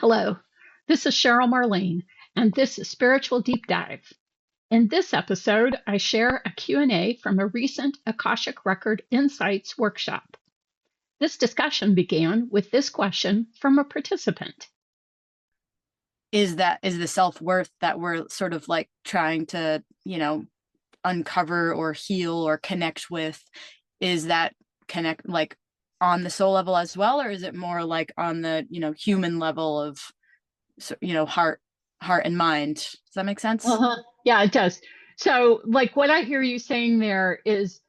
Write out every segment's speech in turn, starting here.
Hello, this is CherylMarlene, and this is Spiritual Deep Dive. In this episode, I share a Q&A from a recent Akashic Record Insights workshop. This discussion began with this question from a participant. Is the self-worth that we're sort of like trying to, uncover or heal or connect with, is that connect like on the soul level as well, or is it more like on the, human level of, heart and mind? Does that make sense? Uh-huh. Yeah, it does. So, like what I hear you saying there is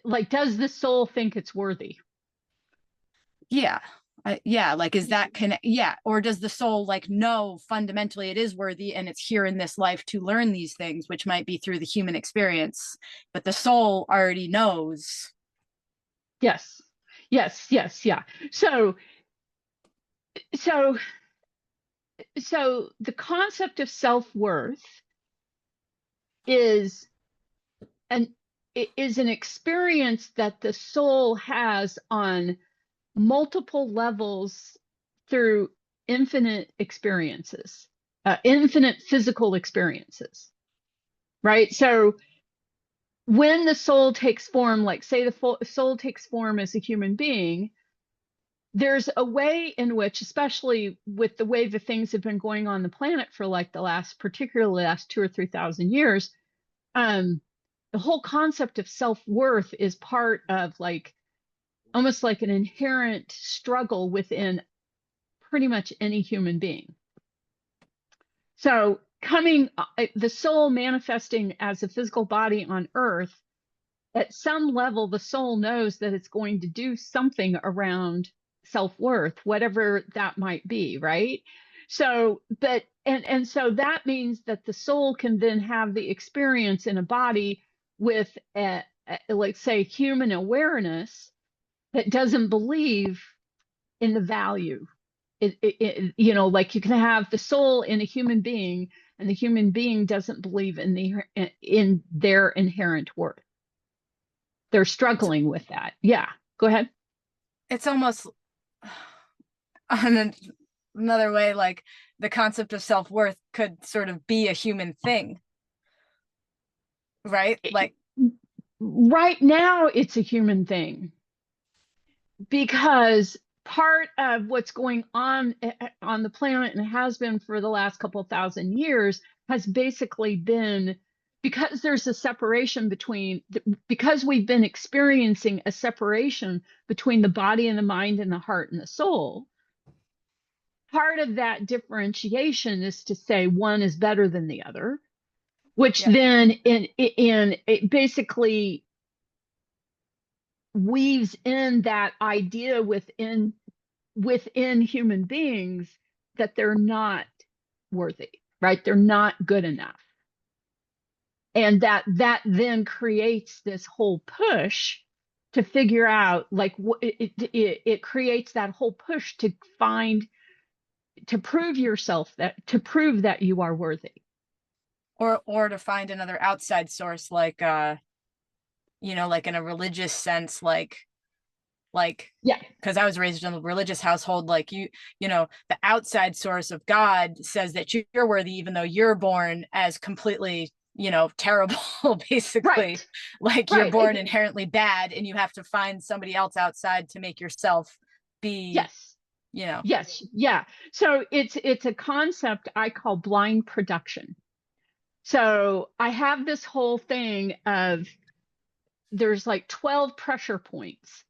like, does the soul think it's worthy? Yeah. Yeah, like is that connect? Yeah, or does the soul like know fundamentally it is worthy and it's here in this life to learn these things, which might be through the human experience, but the soul already knows. Yes. Yes, yeah. So, so, so the concept of self-worth is an is an experience that the soul has on multiple levels through infinite experiences, infinite physical experiences, right? So when the soul takes form, like say the soul takes form as a human being, there's a way in which, especially with the way the things have been going on the planet for like particularly last 2 or 3 thousand years, um, the whole concept of self-worth is part of like almost like an inherent struggle within pretty much any human being. So the soul manifesting as a physical body on earth, at some level, the soul knows that it's going to do something around self-worth, whatever that might be, right? So, and so that means that the soul can then have the experience in a body with like say human awareness that doesn't believe in the value. Like you can have the soul in a human being, and the human being doesn't believe in their inherent worth. They're struggling with that. Yeah, go ahead. It's almost on another way, like the concept of self-worth could sort of be a human thing, right? Like, Right now, it's a human thing because part of what's going on the planet and has been for the last couple of thousand years has basically been because there's a separation because we've been experiencing a separation between the body and the mind and the heart and the soul. Part of that differentiation is to say one is better than the other, which yeah, then in it basically weaves in that idea within human beings that they're not worthy, right? They're not good enough. And that then creates this whole push to figure out like it creates that whole push to prove that you are worthy. or to find another outside source, like like in a religious sense, like Yeah. because I was raised in a religious household, like the outside source of God says that you're worthy, even though you're born as completely, terrible, basically, Right. like you're Right. born inherently bad, and you have to find somebody else outside to make yourself be, Yes. you know. Yes. Yeah. So it's a concept I call blind production. So I have this whole thing of there's like 12 pressure points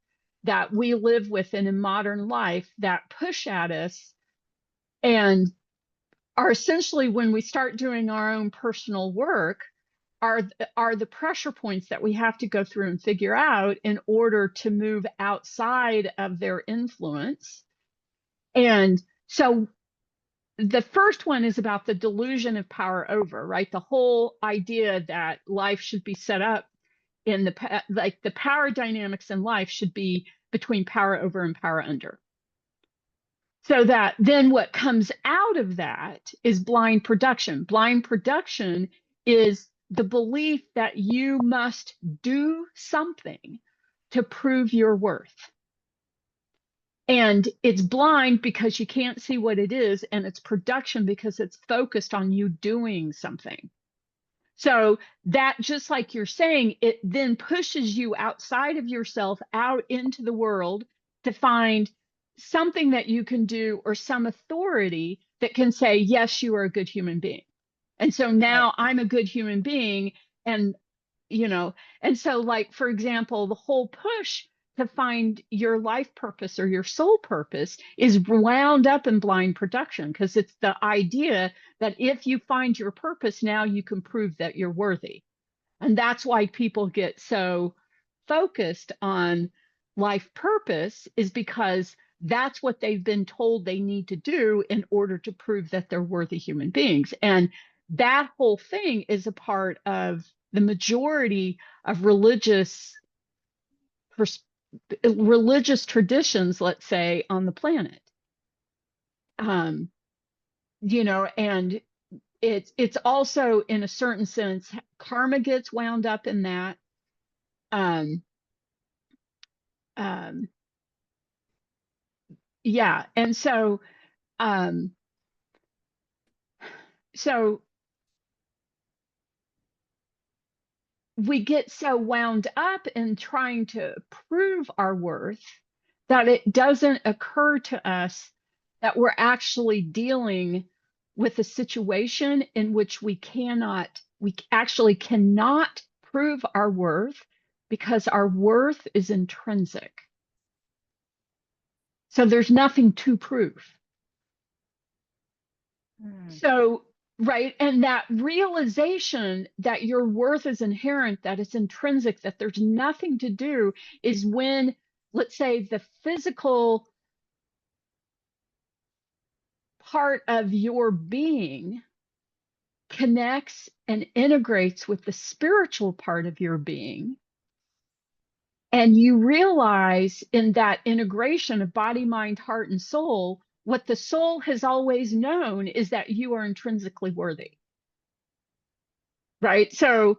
that we live with in modern life that push at us and are essentially when we start doing our own personal work are are the pressure points that we have to go through and figure out in order to move outside of their influence. And so the first one is about the delusion of power over, right? The whole idea that life should be set up in like the power dynamics in life should be between power over and power under. So that then what comes out of that is blind production. Blind production is the belief that you must do something to prove your worth. And it's blind because you can't see what it is, and it's production because it's focused on you doing something. So that, just like you're saying, it then pushes you outside of yourself, out into the world, to find something that you can do, or some authority that can say, yes, you are a good human being. And so Right. now I'm a good human being. And, you know, and so, like, for example, the whole push to find your life purpose or your soul purpose is wound up in blind production, because it's the idea that if you find your purpose, now you can prove that you're worthy. And that's why people get so focused on life purpose, is because that's what they've been told they need to do in order to prove that they're worthy human beings. And that whole thing is a part of the majority of religious traditions, let's say, on the planet. Um, and it's also, in a certain sense, karma gets wound up in that. Um, um, yeah, and um, so we get so wound up in trying to prove our worth that it doesn't occur to us that we're actually dealing with a situation in which we actually cannot prove our worth, because our worth is intrinsic. So there's nothing to prove. Hmm. So, right. And that realization that your worth is inherent, that it's intrinsic, that there's nothing to do, is when, let's say, the physical part of your being connects and integrates with the spiritual part of your being. And you realize, in that integration of body, mind, heart, and soul, what the soul has always known is that you are intrinsically worthy. Right. So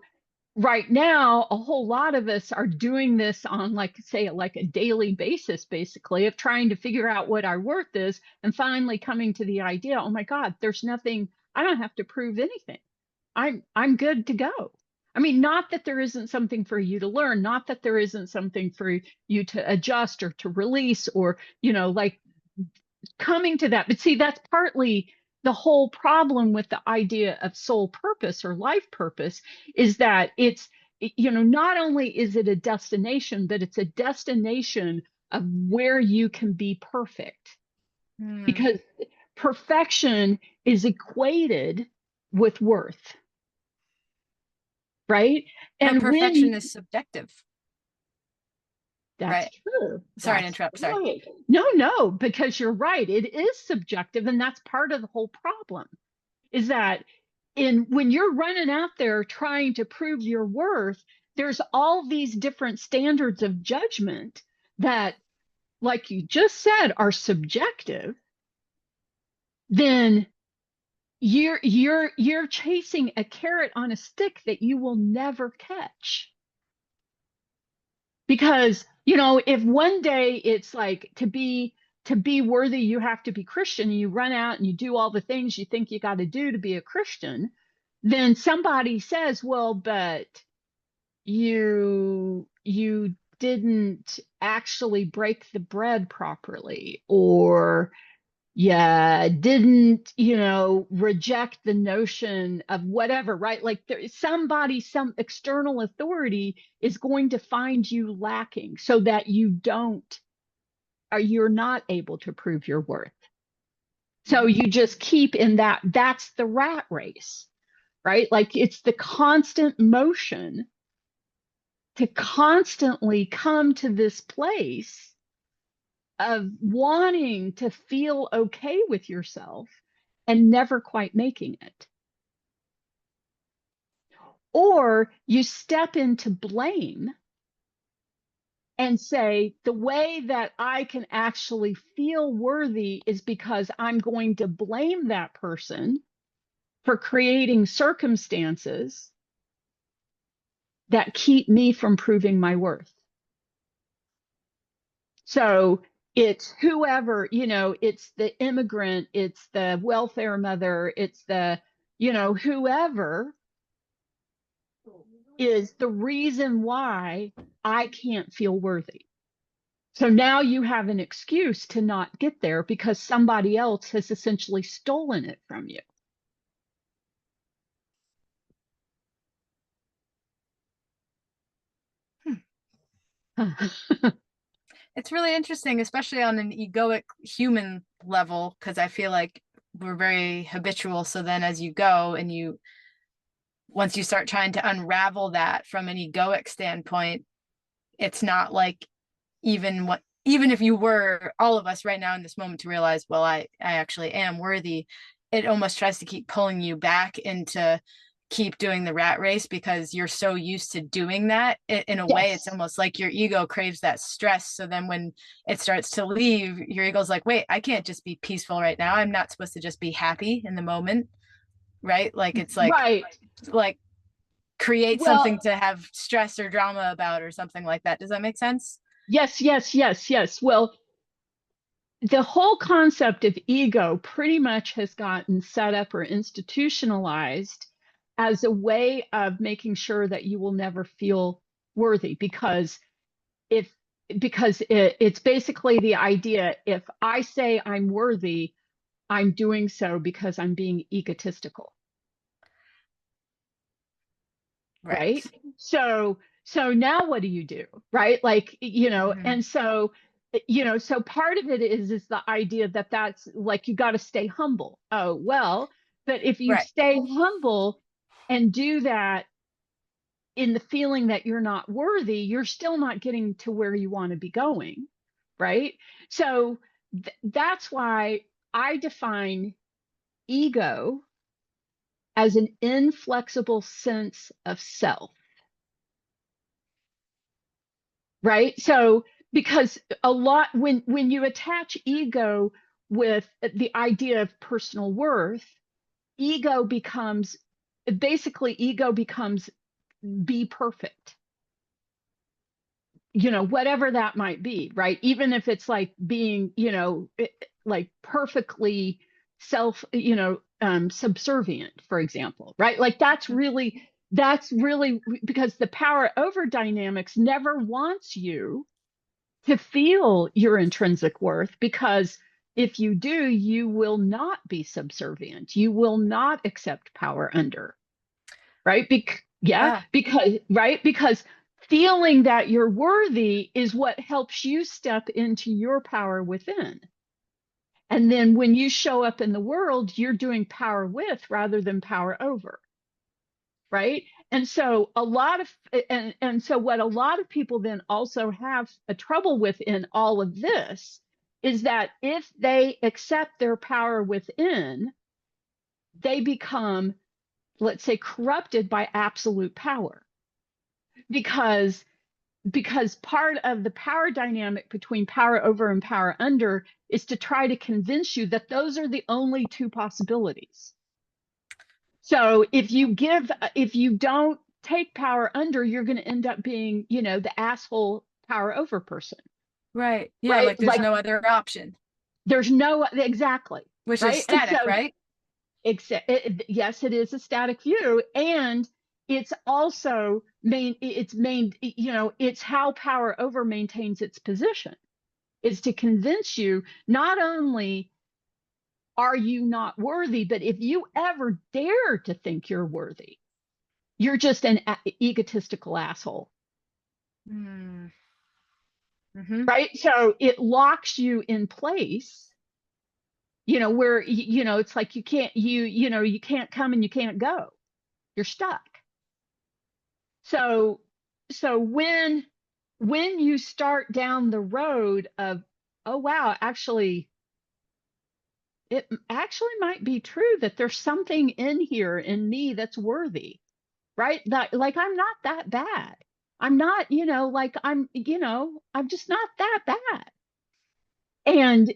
right now, a whole lot of us are doing this on, like, say, like a daily basis, basically, of trying to figure out what our worth is, and finally coming to the idea, oh my God, there's nothing, I don't have to prove anything. I'm good to go. I mean, not that there isn't something for you to learn, not that there isn't something for you to adjust or to release, or, like, coming to that. But see, that's partly the whole problem with the idea of soul purpose or life purpose, is that not only is it a destination, but it's a destination of where you can be perfect. Hmm. Because perfection is equated with worth, right? But And perfection is subjective, that's right? true. Sorry to That's interrupt. Sorry. right. No, because you're right. It is subjective. And that's part of the whole problem, is that when you're running out there trying to prove your worth, there's all these different standards of judgment that, like you just said, are subjective. Then you're chasing a carrot on a stick that you will never catch. Because, if one day it's like, to be worthy, you have to be Christian, and you run out and you do all the things you think you got to do to be a Christian, then somebody says, well, but you didn't actually break the bread properly, or didn't, reject the notion of whatever, right? Like, there is somebody, some external authority is going to find you lacking, so that you're not able to prove your worth. So Mhm. you just keep in that's the rat race, right? Like, it's the constant motion to constantly come to this place of wanting to feel okay with yourself and never quite making it. Or you step into blame and say, the way that I can actually feel worthy is because I'm going to blame that person for creating circumstances that keep me from proving my worth. So it's whoever, it's the immigrant, it's the welfare mother, it's the, whoever is the reason why I can't feel worthy. So now you have an excuse to not get there because somebody else has essentially stolen it from you. It's really interesting, especially on an egoic human level, because I feel like we're very habitual. So then as you go and once you start trying to unravel that from an egoic standpoint, it's not like even if you were all of us right now in this moment to realize, well, I actually am worthy, it almost tries to keep pulling you back into keep doing the rat race because you're so used to doing that. In a way, it's Yes. almost like your ego craves that stress. So then when it starts to leave, your ego's like, wait, I can't just be peaceful right now. I'm not supposed to just be happy in the moment. Right. Like it's Right. like create something Well, to have stress or drama about or something like that. Does that make sense? yes, yes, yes, yes. Well, the whole concept of ego pretty much has gotten set up or institutionalized as a way of making sure that you will never feel worthy if because it's basically the idea if I say I'm worthy, I'm doing so because I'm being egotistical, right? Right. So now what do you do, right? Like, Mm-hmm. and so so part of it is the idea that that's like you got to stay humble. Oh, well, but if you Right. stay humble and do that in the feeling that you're not worthy, you're still not getting to where you want to be going, right? So that's why I define ego as an inflexible sense of self, right? So because a lot when you attach ego with the idea of personal worth, ego becomes ego becomes be perfect, whatever that might be, right? Even if it's like being, like perfectly self, subservient, for example, right? Like that's really because the power over dynamics never wants you to feel your intrinsic worth because if you do, you will not be subservient. You will not accept power under, right? Yeah, Yeah. because feeling that you're worthy is what helps you step into your power within. And then when you show up in the world, you're doing power with rather than power over, right? And so so what a lot of people then also have a trouble with in all of this is that if they accept their power within, they become, let's say, corrupted by absolute power because part of the power dynamic between power over and power under is to try to convince you that those are the only two possibilities. So if you don't take power under, you're going to end up being, the asshole power over person, Right. Yeah. right? Like there's Like no other option, there's no exactly, which is right? And static, so right? yes, it is a static view, and it's also it's how power over maintains its position is to convince you not only are you not worthy, but if you ever dare to think you're worthy, you're just an egotistical asshole, Mm. Mm-hmm. right? So it locks you in place, where it's like you can't come and you can't go. You're stuck. So when you start down the road of, oh wow, actually it actually might be true that there's something in here in me that's worthy, right? That like I'm not that bad. I'm not, like I'm just not that bad. And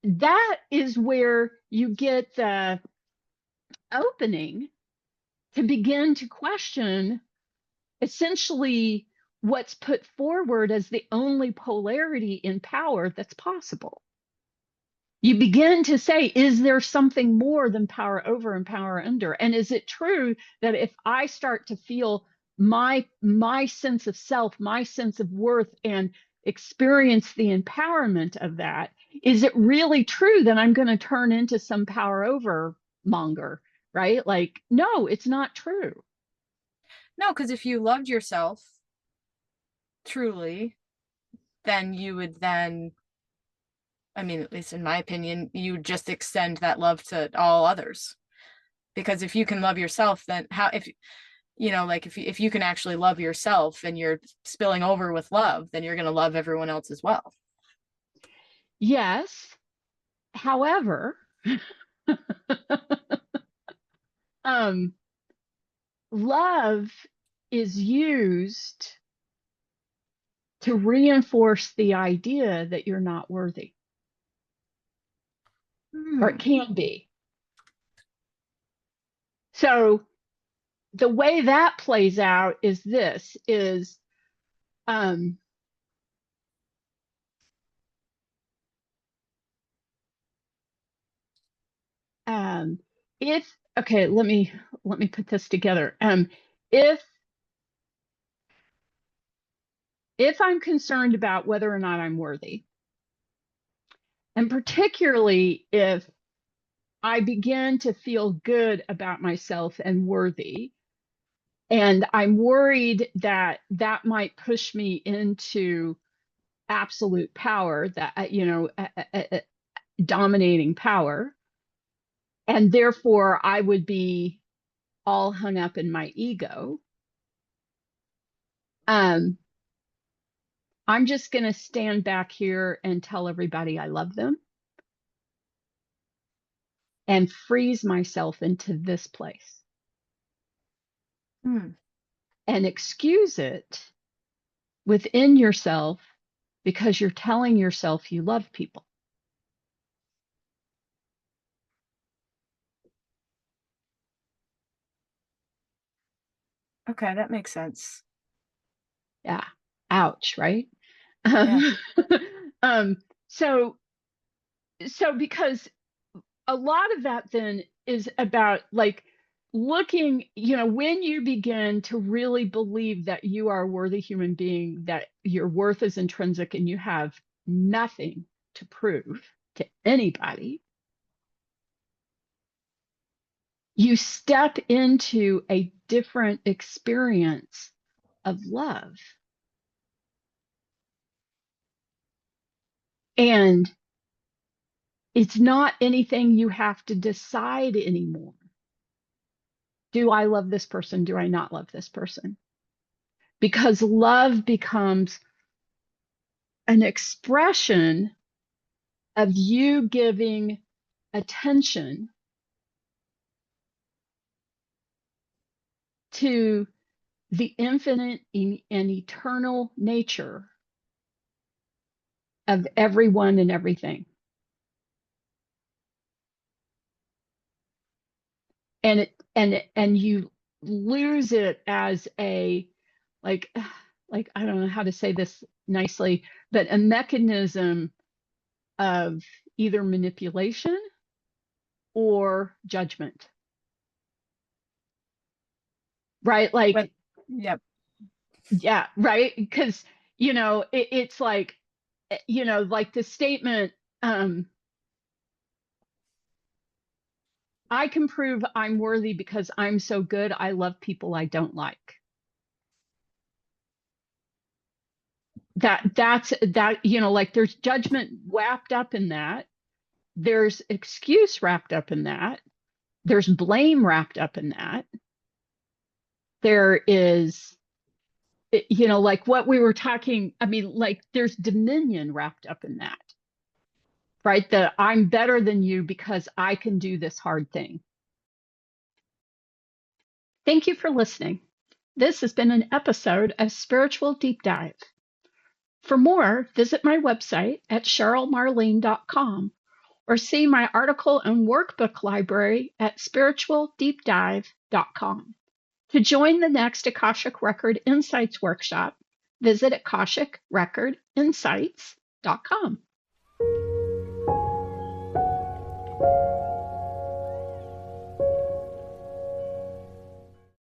that is where you get the opening to begin to question essentially what's put forward as the only polarity in power that's possible. You begin to say, is there something more than power over and power under? And is it true that if I start to feel my sense of self, my sense of worth, and experience the empowerment of that, is it really true that I'm going to turn into some power over monger, right? Like, no, it's not true. No, because if you loved yourself truly, then you would then, I mean, at least in my opinion, you just extend that love to all others. Because if you can love yourself, then how, if, you know, like if you can actually love yourself and you're spilling over with love, then you're going to love everyone else as well. Yes. However, um, love is used to reinforce the idea that you're not worthy, or it can be. So the way that plays out is this is um, um, if okay, let me put this together. If if I'm concerned about whether or not I'm worthy, and particularly if I begin to feel good about myself and worthy, and I'm worried that that might push me into absolute power, that dominating power, and therefore I would be all hung up in my ego. um I'm just going to stand back here and tell everybody I love them and freeze myself into this place Hmm. and excuse it within yourself because you're telling yourself you love people. Okay, that makes sense. Yeah. Ouch, right? Yeah. um, so because a lot of that then is about like looking, when you begin to really believe that you are a worthy human being, that your worth is intrinsic and you have nothing to prove to anybody, you step into a different experience of love. And it's not anything you have to decide anymore. Do I love this person? Do I not love this person? Because love becomes an expression of you giving attention to the infinite and eternal nature of everyone and everything. And you lose it as a like I don't know how to say this nicely, but a mechanism of either manipulation or judgment. Right? But Like, yep. yeah, right? Because it's like, like the statement, I can prove I'm worthy because I'm so good. I love people I don't like. Like there's judgment wrapped up in that. There's excuse wrapped up in that. There's blame wrapped up in that. There is, like what we were talking, I mean, like there's dominion wrapped up in that, right? That I'm better than you because I can do this hard thing. Thank you for listening. This has been an episode of Spiritual Deep Dive. For more, visit my website at CherylMarlene.com or see my article and workbook library at spiritualdeepdive.com. To join the next Akashic Record Insights workshop, visit AkashicRecordInsights.com.